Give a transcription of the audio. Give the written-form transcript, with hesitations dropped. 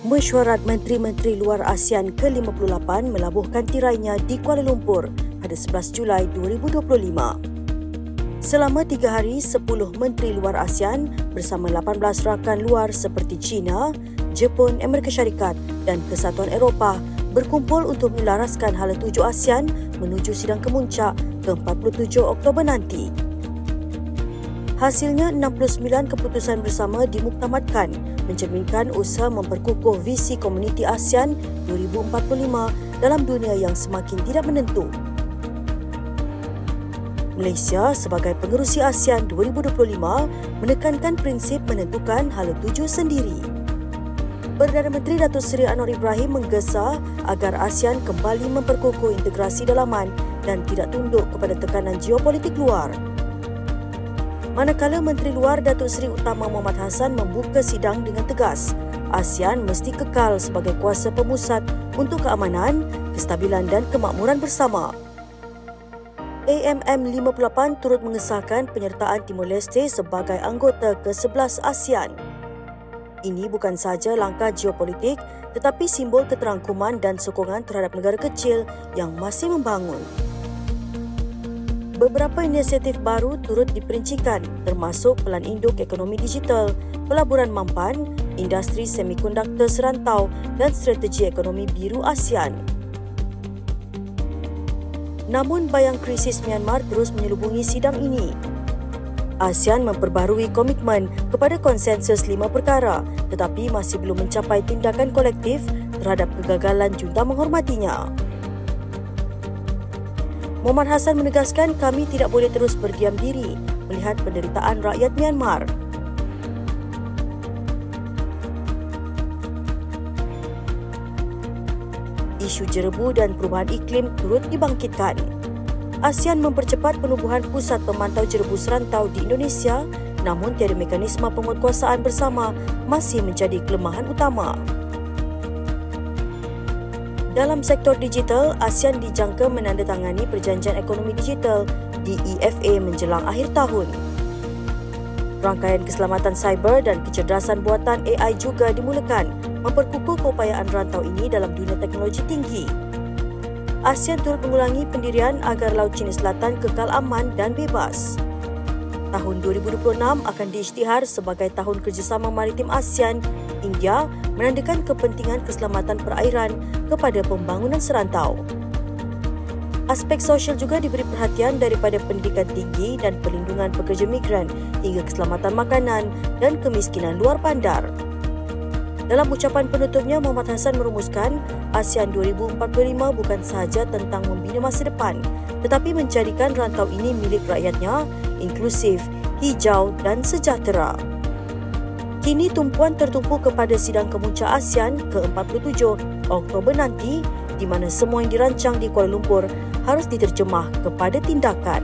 Mesyuarat Menteri-Menteri Luar ASEAN ke-58 melabuhkan tirainya di Kuala Lumpur pada 11 Julai 2025. Selama 3 hari, 10 Menteri Luar ASEAN bersama 18 rakan luar seperti China, Jepun, Amerika Syarikat dan Kesatuan Eropah berkumpul untuk menyelaraskan hala tuju ASEAN menuju sidang kemuncak ke-47 Oktober nanti. Hasilnya, 69 keputusan bersama dimuktamadkan mencerminkan usaha memperkukuh visi komuniti ASEAN 2045 dalam dunia yang semakin tidak menentu. Malaysia sebagai pengerusi ASEAN 2025 menekankan prinsip menentukan hala tuju sendiri. Perdana Menteri Datuk Seri Anwar Ibrahim menggesa agar ASEAN kembali memperkukuh integrasi dalaman dan tidak tunduk kepada tekanan geopolitik luar. Manakala Menteri Luar Datuk Seri Utama Muhammad Hassan membuka sidang dengan tegas, ASEAN mesti kekal sebagai kuasa pemusat untuk keamanan, kestabilan dan kemakmuran bersama. AMM 58 turut mengesahkan penyertaan Timor Leste sebagai anggota ke-11 ASEAN. Ini bukan sahaja langkah geopolitik tetapi simbol keterangkuman dan sokongan terhadap negara kecil yang masih membangun. Beberapa inisiatif baru turut diperincikan termasuk Pelan Induk Ekonomi Digital, Pelaburan Mampan, Industri Semikonduktor Serantau dan Strategi Ekonomi Biru ASEAN. Namun bayang krisis Myanmar terus menyelubungi sidang ini. ASEAN memperbaharui komitmen kepada konsensus 5 perkara tetapi masih belum mencapai tindakan kolektif terhadap kegagalan junta menghormatinya. Muhammad Hassan menegaskan kami tidak boleh terus berdiam diri melihat penderitaan rakyat Myanmar. Isu jerebu dan perubahan iklim turut dibangkitkan. ASEAN mempercepat penubuhan pusat pemantau jerebu serantau di Indonesia, namun tiada mekanisme penguatkuasaan bersama masih menjadi kelemahan utama. Dalam sektor digital, ASEAN dijangka menandatangani perjanjian ekonomi digital DEFA menjelang akhir tahun. Rangkaian keselamatan cyber dan kecerdasan buatan AI juga dimulakan memperkukuh keupayaan rantau ini dalam dunia teknologi tinggi. ASEAN turut mengulangi pendirian agar Laut Cina Selatan kekal aman dan bebas. Tahun 2026 akan diisytihar sebagai Tahun Kerjasama Maritim ASEAN. India menandakan kepentingan keselamatan perairan kepada pembangunan serantau. Aspek sosial juga diberi perhatian daripada pendidikan tinggi dan perlindungan pekerja migran hingga keselamatan makanan dan kemiskinan luar bandar. Dalam ucapan penutupnya, Muhammad Hassan merumuskan ASEAN 2045 bukan sahaja tentang membina masa depan tetapi menjadikan rantau ini milik rakyatnya, inklusif, hijau dan sejahtera. Kini tumpuan tertumpu kepada sidang kemuncak ASEAN ke-47 Oktober nanti di mana semua yang dirancang di Kuala Lumpur harus diterjemah kepada tindakan.